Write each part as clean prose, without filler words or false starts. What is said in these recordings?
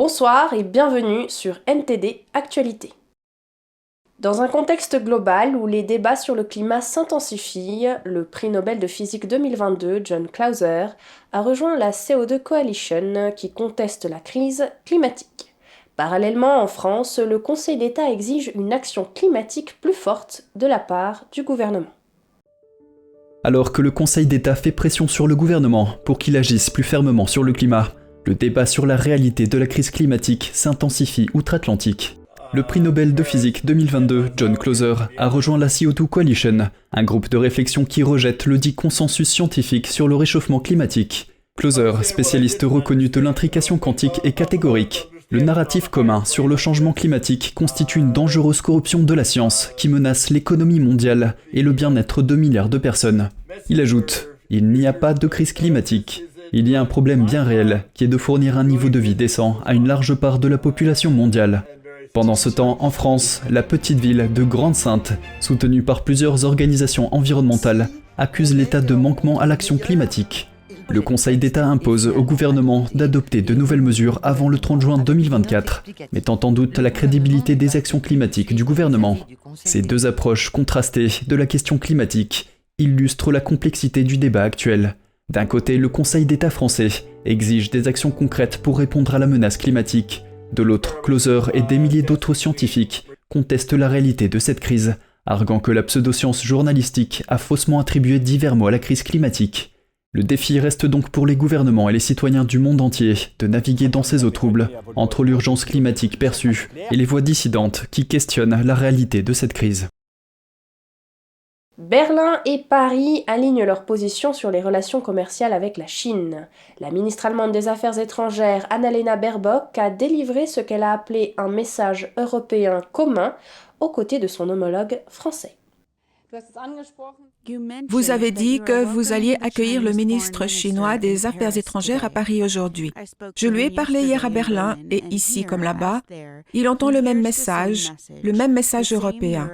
Bonsoir et bienvenue sur NTD Actualité. Dans un contexte global où les débats sur le climat s'intensifient, le prix Nobel de physique 2022, John Clauser, a rejoint la CO2 Coalition qui conteste la crise climatique. Parallèlement, en France, le Conseil d'État exige une action climatique plus forte de la part du gouvernement. Alors que le Conseil d'État fait pression sur le gouvernement pour qu'il agisse plus fermement sur le climat, le débat sur la réalité de la crise climatique s'intensifie outre-Atlantique. Le prix Nobel de physique 2022, John Clauser, a rejoint la CO2 Coalition, un groupe de réflexion qui rejette le dit consensus scientifique sur le réchauffement climatique. Clauser, spécialiste reconnu de l'intrication quantique, est catégorique. Le narratif commun sur le changement climatique constitue une dangereuse corruption de la science qui menace l'économie mondiale et le bien-être de milliards de personnes. Il ajoute « Il n'y a pas de crise climatique. Il y a un problème bien réel qui est de fournir un niveau de vie décent à une large part de la population mondiale. » Pendant ce temps, en France, la petite ville de Grande-Synthe, soutenue par plusieurs organisations environnementales, accuse l'État de manquement à l'action climatique. Le Conseil d'État impose au gouvernement d'adopter de nouvelles mesures avant le 30 juin 2024, mettant en doute la crédibilité des actions climatiques du gouvernement. Ces deux approches contrastées de la question climatique illustrent la complexité du débat actuel. D'un côté, le Conseil d'État français exige des actions concrètes pour répondre à la menace climatique. De l'autre, Clauser et des milliers d'autres scientifiques contestent la réalité de cette crise, arguant que la pseudoscience journalistique a faussement attribué divers mots à la crise climatique. Le défi reste donc pour les gouvernements et les citoyens du monde entier de naviguer dans ces eaux troubles, entre l'urgence climatique perçue et les voix dissidentes qui questionnent la réalité de cette crise. Berlin et Paris alignent leur position sur les relations commerciales avec la Chine. La ministre allemande des Affaires étrangères, Annalena Baerbock, a délivré ce qu'elle a appelé un message européen commun aux côtés de son homologue français. Vous avez dit que vous alliez accueillir le ministre chinois des Affaires étrangères à Paris aujourd'hui. Je lui ai parlé hier à Berlin et ici comme là-bas, il entend le même message européen.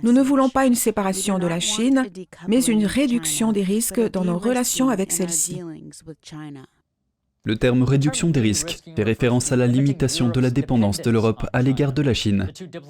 Nous ne voulons pas une séparation de la Chine, mais une réduction des risques dans nos relations avec celle-ci. Le terme « réduction des risques » fait référence à la limitation de la dépendance de l'Europe à l'égard de la Chine.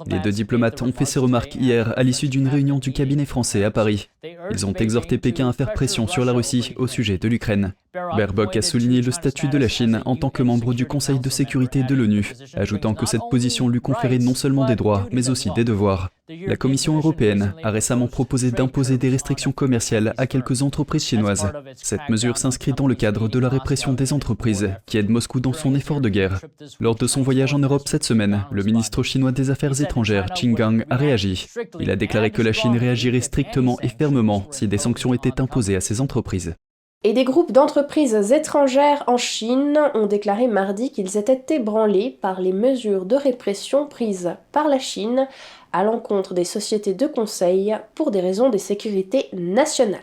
Les deux diplomates ont fait ces remarques hier à l'issue d'une réunion du cabinet français à Paris. Ils ont exhorté Pékin à faire pression sur la Russie au sujet de l'Ukraine. Baerbock a souligné le statut de la Chine en tant que membre du Conseil de sécurité de l'ONU, ajoutant que cette position lui conférait non seulement des droits, mais aussi des devoirs. La Commission européenne a récemment proposé d'imposer des restrictions commerciales à quelques entreprises chinoises. Cette mesure s'inscrit dans le cadre de la répression des entreprises, qui aide Moscou dans son effort de guerre. Lors de son voyage en Europe cette semaine, le ministre chinois des Affaires étrangères, Qin Gang, a réagi. Il a déclaré que la Chine réagirait strictement et fermement si des sanctions étaient imposées à ces entreprises. Et des groupes d'entreprises étrangères en Chine ont déclaré mardi qu'ils étaient ébranlés par les mesures de répression prises par la Chine à l'encontre des sociétés de conseil pour des raisons de sécurité nationale.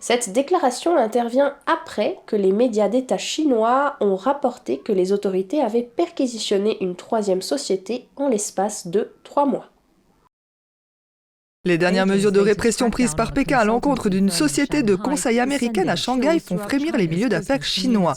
Cette déclaration intervient après que les médias d'État chinois ont rapporté que les autorités avaient perquisitionné une troisième société en l'espace de 3 mois. Les dernières mesures de répression prises par Pékin à l'encontre d'une société de conseil américaine à Shanghai font frémir les milieux d'affaires chinois.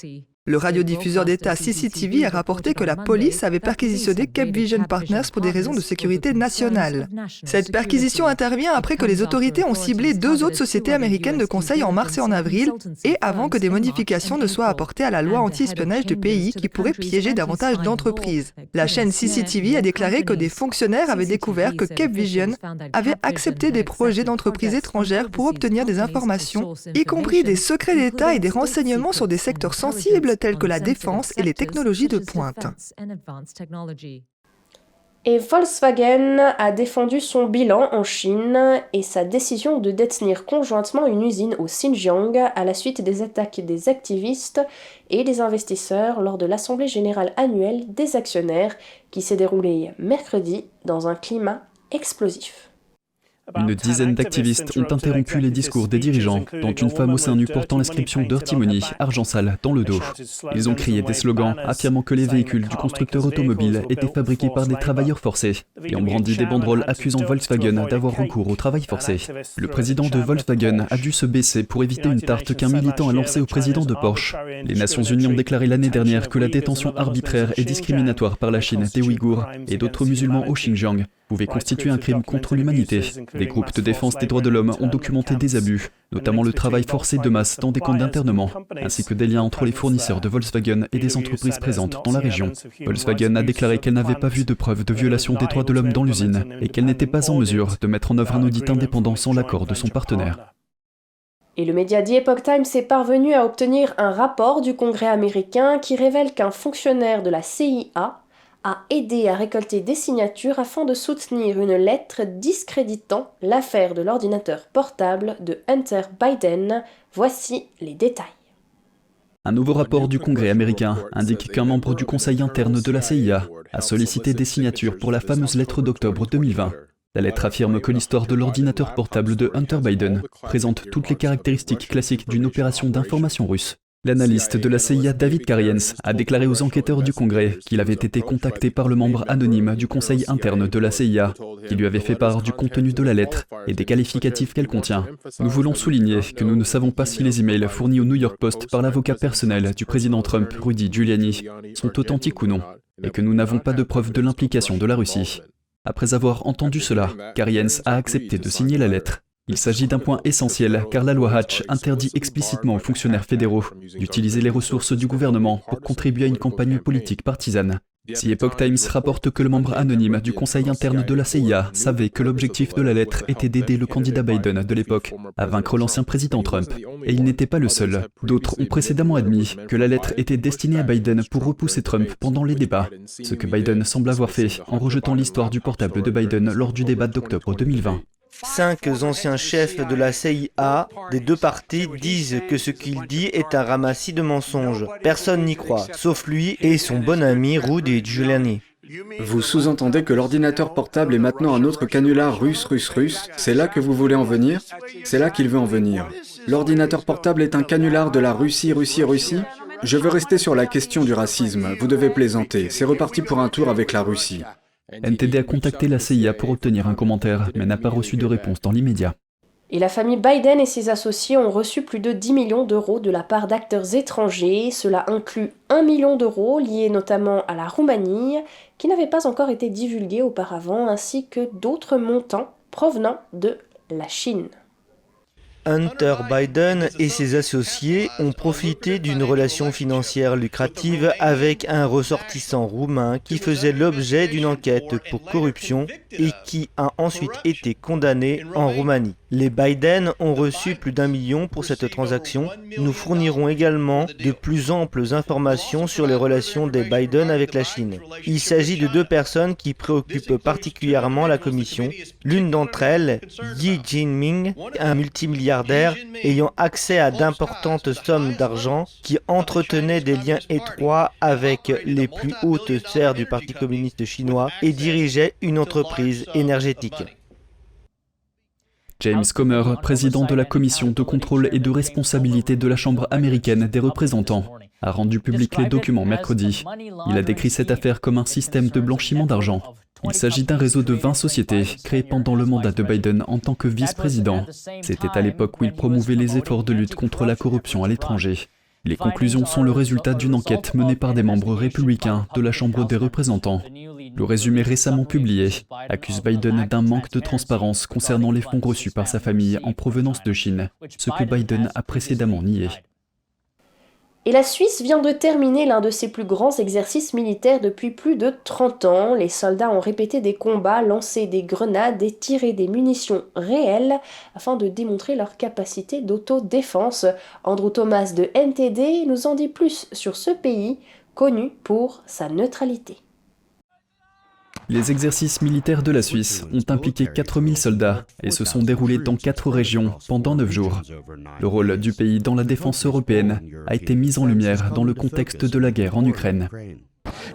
Le radiodiffuseur d'État CCTV a rapporté que la police avait perquisitionné Capvision Partners pour des raisons de sécurité nationale. Cette perquisition intervient après que les autorités ont ciblé 2 autres sociétés américaines de conseil en mars et en avril, et avant que des modifications ne soient apportées à la loi anti-espionnage du pays qui pourrait piéger davantage d'entreprises. La chaîne CCTV a déclaré que des fonctionnaires avaient découvert que Capvision avait accepté des projets d'entreprises étrangères pour obtenir des informations, y compris des secrets d'État et des renseignements sur des secteurs sensibles tels que la défense et les technologies de pointe. Et Volkswagen a défendu son bilan en Chine et sa décision de détenir conjointement une usine au Xinjiang à la suite des attaques des activistes et des investisseurs lors de l'Assemblée générale annuelle des actionnaires qui s'est déroulée mercredi dans un climat explosif. Une dizaine d'activistes ont interrompu les discours des dirigeants, dont une femme au sein nu portant l'inscription Dirty Money, argent sale, dans le dos. Ils ont crié des slogans affirmant que les véhicules du constructeur automobile étaient fabriqués par des travailleurs forcés et ont brandi des banderoles accusant Volkswagen d'avoir recours au travail forcé. Le président de Volkswagen a dû se baisser pour éviter une tarte qu'un militant a lancée au président de Porsche. Les Nations Unies ont déclaré l'année dernière que la détention arbitraire et discriminatoire par la Chine des Ouïghours et d'autres musulmans au Xinjiang pouvait constituer un crime contre l'humanité. Des groupes de défense des droits de l'homme ont documenté des abus, notamment le travail forcé de masse dans des camps d'internement, ainsi que des liens entre les fournisseurs de Volkswagen et des entreprises présentes dans la région. Volkswagen a déclaré qu'elle n'avait pas vu de preuves de violation des droits de l'homme dans l'usine et qu'elle n'était pas en mesure de mettre en œuvre un audit indépendant sans l'accord de son partenaire. Et le média The Epoch Times est parvenu à obtenir un rapport du Congrès américain qui révèle qu'un fonctionnaire de la CIA a aidé à récolter des signatures afin de soutenir une lettre discréditant l'affaire de l'ordinateur portable de Hunter Biden. Voici les détails. Un nouveau rapport du Congrès américain indique qu'un membre du conseil interne de la CIA a sollicité des signatures pour la fameuse lettre d'octobre 2020. La lettre affirme que l'histoire de l'ordinateur portable de Hunter Biden présente toutes les caractéristiques classiques d'une opération d'information russe. L'analyste de la CIA David Kariens a déclaré aux enquêteurs du Congrès qu'il avait été contacté par le membre anonyme du conseil interne de la CIA, qui lui avait fait part du contenu de la lettre et des qualificatifs qu'elle contient. Nous voulons souligner que nous ne savons pas si les emails fournis au New York Post par l'avocat personnel du président Trump, Rudy Giuliani, sont authentiques ou non, et que nous n'avons pas de preuve de l'implication de la Russie. Après avoir entendu cela, Kariens a accepté de signer la lettre. Il s'agit d'un point essentiel car la loi Hatch interdit explicitement aux fonctionnaires fédéraux d'utiliser les ressources du gouvernement pour contribuer à une campagne politique partisane. The Epoch Times rapporte que le membre anonyme du conseil interne de la CIA savait que l'objectif de la lettre était d'aider le candidat Biden de l'époque à vaincre l'ancien président Trump. Et il n'était pas le seul. D'autres ont précédemment admis que la lettre était destinée à Biden pour repousser Trump pendant les débats, ce que Biden semble avoir fait en rejetant l'histoire du portable de Biden lors du débat d'octobre 2020. 5 anciens chefs de la CIA des deux partis disent que ce qu'il dit est un ramassis de mensonges. Personne n'y croit, sauf lui et son bon ami Rudy Giuliani. Vous sous-entendez que l'ordinateur portable est maintenant un autre canular russe. C'est là que vous voulez en venir? C'est là qu'il veut en venir. L'ordinateur portable est un canular de la Russie. Je veux rester sur la question du racisme. Vous devez plaisanter. C'est reparti pour un tour avec la Russie. NTD a contacté la CIA pour obtenir un commentaire, mais n'a pas reçu de réponse dans l'immédiat. Et la famille Biden et ses associés ont reçu plus de 10 millions d'euros de la part d'acteurs étrangers. Cela inclut 1 million d'euros liés notamment à la Roumanie, qui n'avait pas encore été divulgué auparavant, ainsi que d'autres montants provenant de la Chine. Hunter Biden et ses associés ont profité d'une relation financière lucrative avec un ressortissant roumain qui faisait l'objet d'une enquête pour corruption et qui a ensuite été condamné en Roumanie. Les Biden ont reçu plus d'1 million pour cette transaction. Nous fournirons également de plus amples informations sur les relations des Biden avec la Chine. Il s'agit de 2 personnes qui préoccupent particulièrement la Commission. L'une d'entre elles, Yi Jinming, un multimilliardaire ayant accès à d'importantes sommes d'argent, qui entretenait des liens étroits avec les plus hautes sphères du Parti communiste chinois et dirigeait une entreprise énergétique. James Comer, président de la commission de contrôle et de responsabilité de la Chambre américaine des représentants, a rendu public les documents mercredi. Il a décrit cette affaire comme un système de blanchiment d'argent. Il s'agit d'un réseau de 20 sociétés créées pendant le mandat de Biden en tant que vice-président. C'était à l'époque où il promouvait les efforts de lutte contre la corruption à l'étranger. Les conclusions sont le résultat d'une enquête menée par des membres républicains de la Chambre des représentants. Le résumé récemment publié accuse Biden d'un manque de transparence concernant les fonds reçus par sa famille en provenance de Chine, ce que Biden a précédemment nié. Et la Suisse vient de terminer l'un de ses plus grands exercices militaires depuis plus de 30 ans. Les soldats ont répété des combats, lancé des grenades et tiré des munitions réelles afin de démontrer leur capacité d'autodéfense. Andrew Thomas de NTD nous en dit plus sur ce pays, connu pour sa neutralité. Les exercices militaires de la Suisse ont impliqué 4000 soldats et se sont déroulés dans 4 régions pendant 9 jours. Le rôle du pays dans la défense européenne a été mis en lumière dans le contexte de la guerre en Ukraine.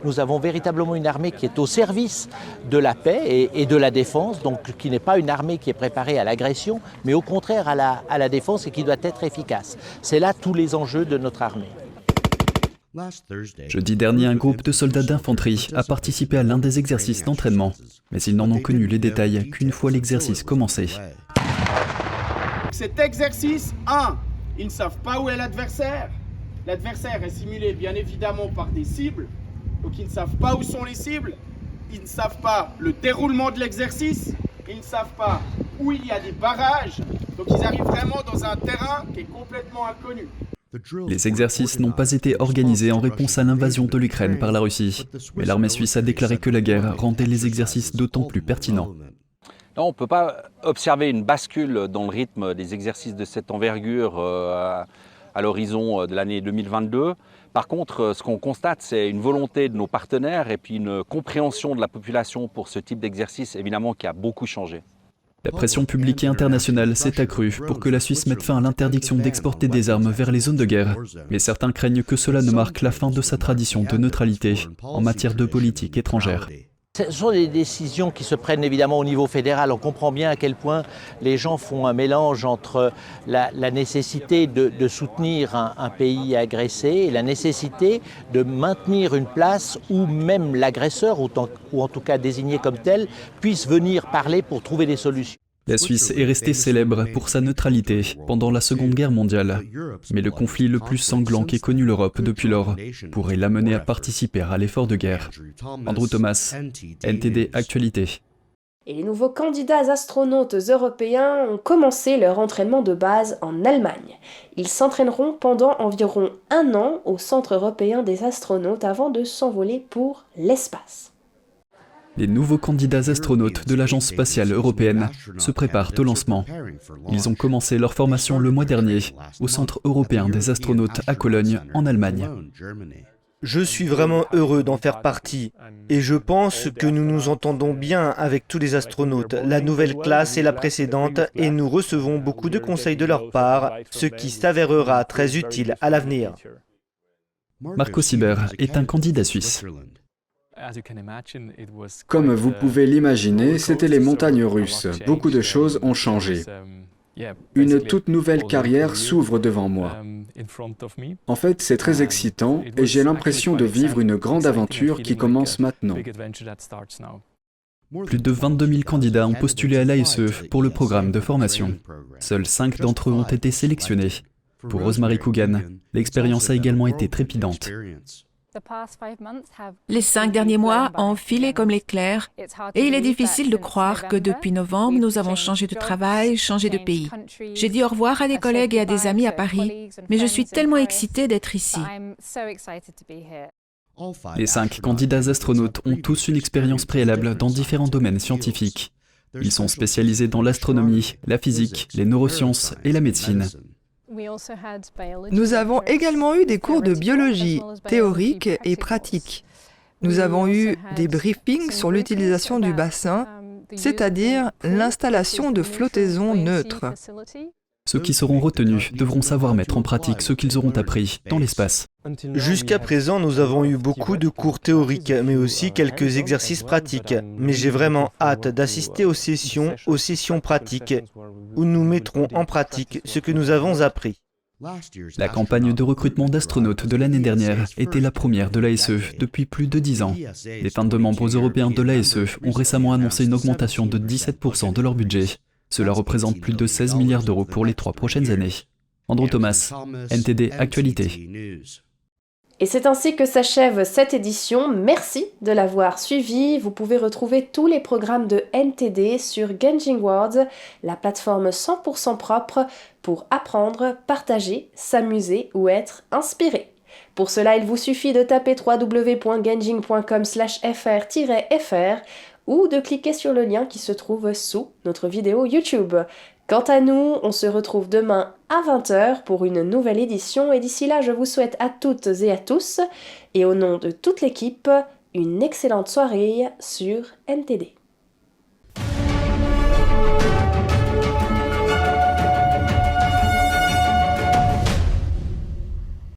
Nous avons véritablement une armée qui est au service de la paix et de la défense, donc qui n'est pas une armée qui est préparée à l'agression, mais au contraire à la défense et qui doit être efficace. C'est là tous les enjeux de notre armée. Jeudi dernier, un groupe de soldats d'infanterie a participé à l'un des exercices d'entraînement, mais ils n'en ont connu les détails qu'une fois l'exercice commencé. Cet exercice, 1, ils ne savent pas où est l'adversaire. L'adversaire est simulé bien évidemment par des cibles, donc ils ne savent pas où sont les cibles, ils ne savent pas le déroulement de l'exercice, ils ne savent pas où il y a des barrages, donc ils arrivent vraiment dans un terrain qui est complètement inconnu. Les exercices n'ont pas été organisés en réponse à l'invasion de l'Ukraine par la Russie, mais l'armée suisse a déclaré que la guerre rendait les exercices d'autant plus pertinents. Non, on ne peut pas observer une bascule dans le rythme des exercices de cette envergure à l'horizon de l'année 2022. Par contre, ce qu'on constate, c'est une volonté de nos partenaires et puis une compréhension de la population pour ce type d'exercice, évidemment, qui a beaucoup changé. La pression publique et internationale s'est accrue pour que la Suisse mette fin à l'interdiction d'exporter des armes vers les zones de guerre. Mais certains craignent que cela ne marque la fin de sa tradition de neutralité en matière de politique étrangère. Ce sont des décisions qui se prennent évidemment au niveau fédéral. On comprend bien à quel point les gens font un mélange entre la nécessité de soutenir un pays agressé et la nécessité de maintenir une place où même l'agresseur, ou en tout cas désigné comme tel, puisse venir parler pour trouver des solutions. La Suisse est restée célèbre pour sa neutralité pendant la Seconde Guerre mondiale. Mais le conflit le plus sanglant qu'ait connu l'Europe depuis lors pourrait l'amener à participer à l'effort de guerre. Andrew Thomas, NTD Actualité. Et les nouveaux candidats astronautes européens ont commencé leur entraînement de base en Allemagne. Ils s'entraîneront pendant environ 1 an au Centre européen des astronautes avant de s'envoler pour l'espace. Les nouveaux candidats astronautes de l'Agence spatiale européenne se préparent au lancement. Ils ont commencé leur formation le mois dernier au Centre européen des astronautes à Cologne, en Allemagne. Je suis vraiment heureux d'en faire partie et je pense que nous nous entendons bien avec tous les astronautes, la nouvelle classe et la précédente, et nous recevons beaucoup de conseils de leur part, ce qui s'avérera très utile à l'avenir. Marco Sieber est un candidat suisse. Comme vous pouvez l'imaginer, c'étaient les montagnes russes. Beaucoup de choses ont changé. Une toute nouvelle carrière s'ouvre devant moi. En fait, c'est très excitant et j'ai l'impression de vivre une grande aventure qui commence maintenant. Plus de 22 000 candidats ont postulé à l'ASE pour le programme de formation. Seuls 5 d'entre eux ont été sélectionnés. Pour Rosemary Coogan, l'expérience a également été trépidante. Les 5 derniers mois ont filé comme l'éclair et il est difficile de croire que depuis novembre, nous avons changé de travail, changé de pays. J'ai dit au revoir à des collègues et à des amis à Paris, mais je suis tellement excitée d'être ici. Les 5 candidats astronautes ont tous une expérience préalable dans différents domaines scientifiques. Ils sont spécialisés dans l'astronomie, la physique, les neurosciences et la médecine. Nous avons également eu des cours de biologie, théoriques et pratiques. Nous avons eu des briefings sur l'utilisation du bassin, c'est-à-dire l'installation de flottaisons neutres. Ceux qui seront retenus devront savoir mettre en pratique ce qu'ils auront appris dans l'espace. Jusqu'à présent, nous avons eu beaucoup de cours théoriques, mais aussi quelques exercices pratiques. Mais j'ai vraiment hâte d'assister aux sessions pratiques, où nous mettrons en pratique ce que nous avons appris. La campagne de recrutement d'astronautes de l'année dernière était la première de l'ASE depuis plus de 10 ans. Les 22 membres européens de l'ASE ont récemment annoncé une augmentation de 17% de leur budget. Cela représente plus de 16 milliards d'euros pour les 3 prochaines années. Andrew Thomas, NTD Actualité. Et c'est ainsi que s'achève cette édition. Merci de l'avoir suivi. Vous pouvez retrouver tous les programmes de NTD sur Genging Words, la plateforme 100% propre pour apprendre, partager, s'amuser ou être inspiré. Pour cela, il vous suffit de taper www.genging.com/fr-fr ou de cliquer sur le lien qui se trouve sous notre vidéo YouTube. Quant à nous, on se retrouve demain à 20h pour une nouvelle édition et d'ici là, je vous souhaite à toutes et à tous, et au nom de toute l'équipe, une excellente soirée sur NTD.